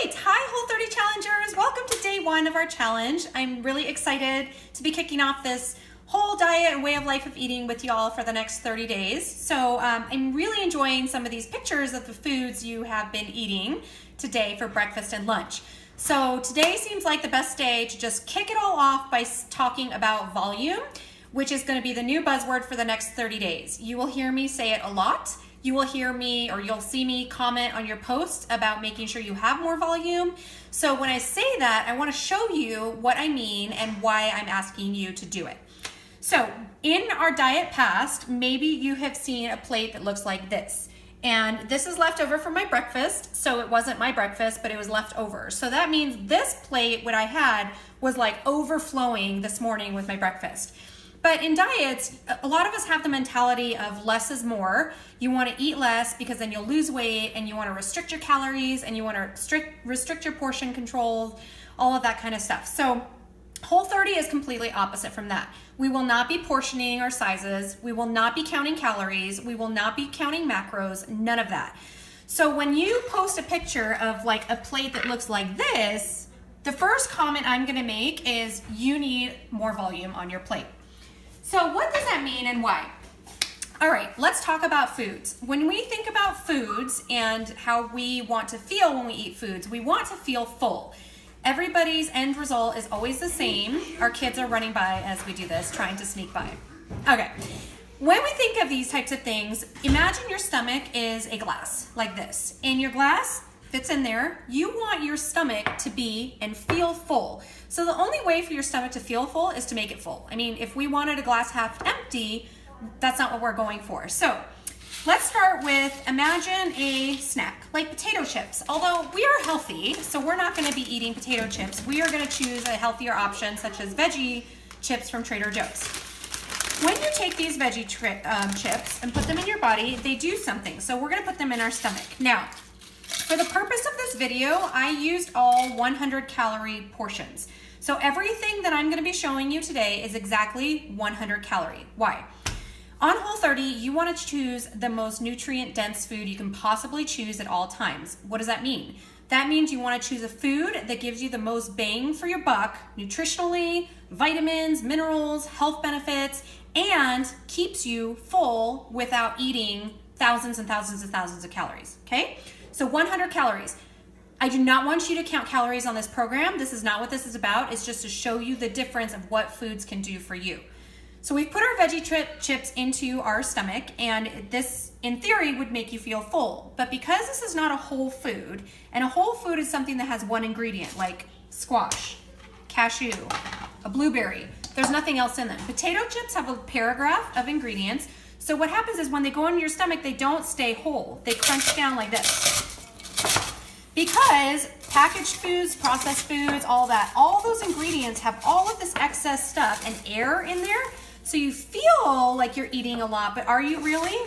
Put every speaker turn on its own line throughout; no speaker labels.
right, hi Whole30 challengers. Welcome to day one of our challenge. I'm really excited to be kicking off this whole diet and way of life of eating with y'all for the next 30 days. So I'm really enjoying some of these pictures of the foods you have been eating today for breakfast and lunch. So today seems like the best day to just kick it all off by talking about volume, which is going to be the new buzzword for the next 30 days. You will hear me say it a lot. You will hear me, or you'll see me comment on your posts about making sure you have more volume. So when I say that, I want to show you what I mean and why I'm asking you to do it. So in our diet past, maybe you have seen a plate that looks like this. And this is left over from my breakfast. So it wasn't my breakfast, but it was left over. So that means this plate, what I had, was like overflowing this morning with my breakfast. But in diets, a lot of us have the mentality of less is more. You want to eat less because then you'll lose weight, and you want to restrict your calories, and you want to restrict your portion control, all of that kind of stuff. So Whole30 is completely opposite from that. We will not be portioning our sizes. We will not be counting calories. We will not be counting macros, none of that. So when you post a picture of like a plate that looks like this, the first comment I'm going to make is you need more volume on your plate. So what does that mean and why? All right, let's talk about foods. When we think about foods and how we want to feel when we eat foods, we want to feel full. Everybody's end result is always the same. Our kids are running by as we do this, trying to sneak by. Okay, when we think of these types of things, imagine your stomach is a glass like this, and your glass fits in there. You want your stomach to be and feel full. So the only way for your stomach to feel full is to make it full. I mean, if we wanted a glass half empty, that's not what we're going for. So let's start with, imagine a snack like potato chips. Although we are healthy, so we're not going to be eating potato chips. We are going to choose a healthier option such as veggie chips from Trader Joe's. When you take these veggie chips and put them in your body, they do something. So we're going to put them in our stomach. Now, for the purpose of this video, I used all 100 calorie portions. So everything that I'm going to be showing you today is exactly 100 calorie. Why? On Whole30, you want to choose the most nutrient dense food you can possibly choose at all times. What does that mean? That means you want to choose a food that gives you the most bang for your buck, nutritionally, vitamins, minerals, health benefits, and keeps you full without eating thousands and thousands and thousands of calories, okay? So 100 calories. I do not want you to count calories on this program. This is not what this is about. It's just to show you the difference of what foods can do for you. So we've put our veggie chips into our stomach, and this, in theory, would make you feel full. But because this is not a whole food, and a whole food is something that has one ingredient, like squash, cashew, a blueberry, there's nothing else in them. Potato chips have a paragraph of ingredients. So what happens is when they go into your stomach, they don't stay whole. They crunch down like this. Because packaged foods, processed foods, all that, all those ingredients have all of this excess stuff and air in there. So you feel like you're eating a lot, but are you really?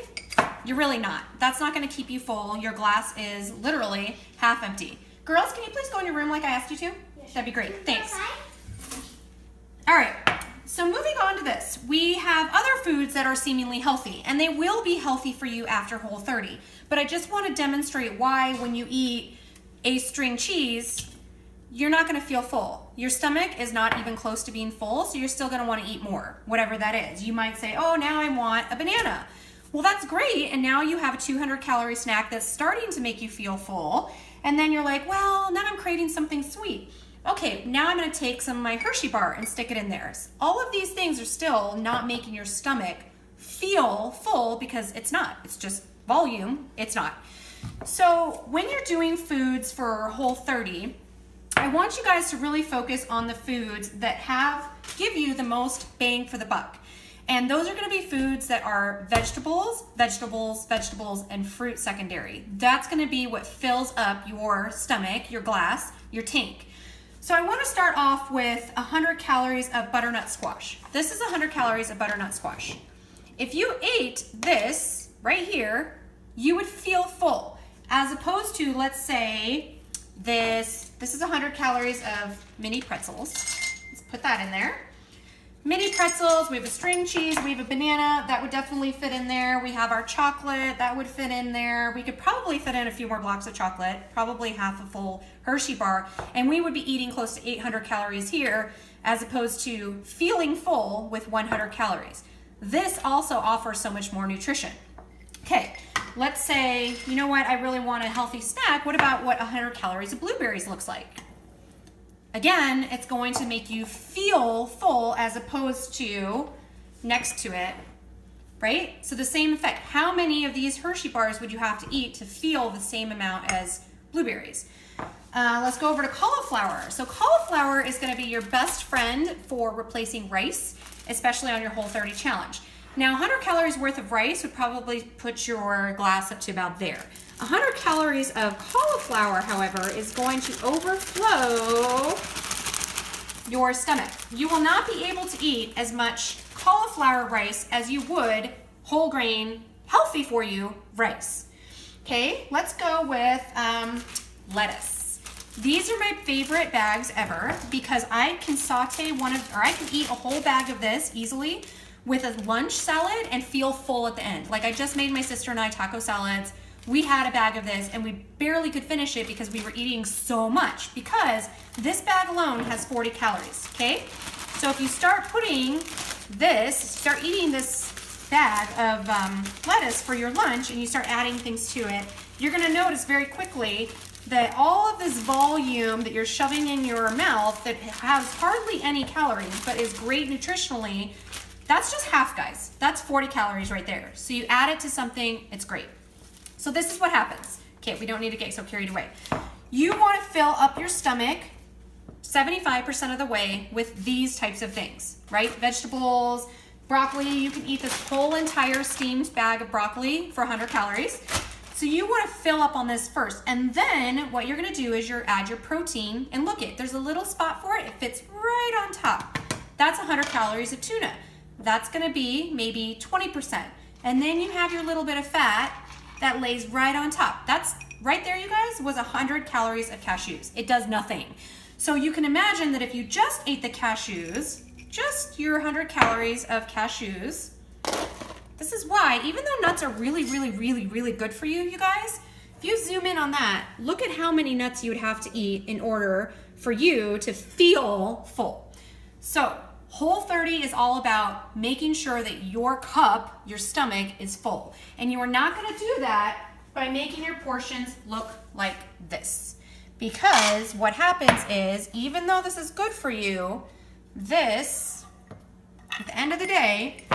You're really not. That's not going to keep you full. Your glass is literally half empty. Girls, can you please go in your room like I asked you to? Yes. That'd be great. Thanks. All right. So moving on to this, we have other foods that are seemingly healthy, and they will be healthy for you after Whole30. But I just want to demonstrate why when you eat a string cheese, you're not going to feel full. Your stomach is not even close to being full, so you're still going to want to eat more, whatever that is. You might say, oh, now I want a banana. Well, that's great, and now you have a 200 calorie snack that's starting to make you feel full, and then you're like, well, now I'm craving something sweet. Okay, now I'm going to take some of my Hershey bar and stick it in there. All of these things are still not making your stomach feel full because it's not. It's just volume. It's not. So when you're doing foods for Whole30, I want you guys to really focus on the foods that give you the most bang for the buck. And those are going to be foods that are vegetables, vegetables, vegetables, and fruit secondary. That's going to be what fills up your stomach, your glass, your tank. So I want to start off with 100 calories of butternut squash. This is 100 calories of butternut squash. If you ate this right here, you would feel full. As opposed to, let's say, this is 100 calories of mini pretzels. Let's put that in there. mini pretzels, we have a string cheese, we have a banana, that would definitely fit in there. We have our chocolate, that would fit in there. We could probably fit in a few more blocks of chocolate, probably half a full Hershey bar, and we would be eating close to 800 calories here, as opposed to feeling full with 100 calories. This also offers so much more nutrition. Okay, let's say, you know what, I really want a healthy snack. What about what 100 calories of blueberries looks like? Again, it's going to make you feel full as opposed to next to it, right? So the same effect. How many of these Hershey bars would you have to eat to feel the same amount as blueberries? Let's go over to cauliflower. So cauliflower is going to be your best friend for replacing rice, especially on your Whole30 challenge. Now, 100 calories worth of rice would probably put your glass up to about there. 100 calories of cauliflower, however, is going to overflow your stomach. You will not be able to eat as much cauliflower rice as you would whole grain, healthy for you rice. Okay, let's go with lettuce. These are my favorite bags ever because I can saute I can eat a whole bag of this easily with a lunch salad and feel full at the end. Like I just made my sister and I taco salads. We had a bag of this and we barely could finish it because we were eating so much, because this bag alone has 40 calories, okay? So if you start eating this bag of lettuce for your lunch and you start adding things to it, you're gonna notice very quickly that all of this volume that you're shoving in your mouth that has hardly any calories but is great nutritionally, that's just half, guys. That's 40 calories right there. So you add it to something, it's great. So this is what happens. Okay, we don't need to get so carried away. You want to fill up your stomach 75% of the way with these types of things, right? Vegetables, broccoli. You can eat this whole entire steamed bag of broccoli for 100 calories. So you want to fill up on this first. And then what you're going to do is add your protein. And look there's a little spot for it. It fits right on top. That's 100 calories of tuna. That's going to be maybe 20%. And then you have your little bit of fat that lays right on top. That's right there, you guys, was 100 calories of cashews. It does nothing. So you can imagine that if you just ate the cashews, just your 100 calories of cashews, this is why, even though nuts are really, really, really, really good for you, you guys, if you zoom in on that, look at how many nuts you would have to eat in order for you to feel full. So Whole30 is all about making sure that your cup, your stomach, is full. And you are not going to do that by making your portions look like this. Because what happens is, even though this is good for you, this, at the end of the day,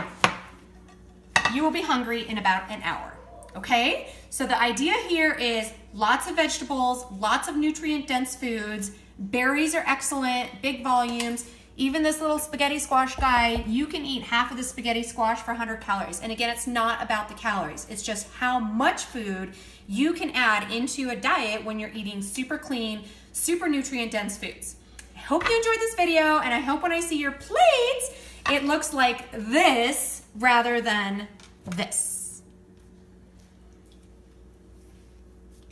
you will be hungry in about an hour. Okay? So the idea here is lots of vegetables, lots of nutrient-dense foods. Berries are excellent, big volumes. Even this little spaghetti squash guy, you can eat half of the spaghetti squash for 100 calories. And again, it's not about the calories. It's just how much food you can add into a diet when you're eating super clean, super nutrient-dense foods. I hope you enjoyed this video, and I hope when I see your plates, it looks like this rather than this.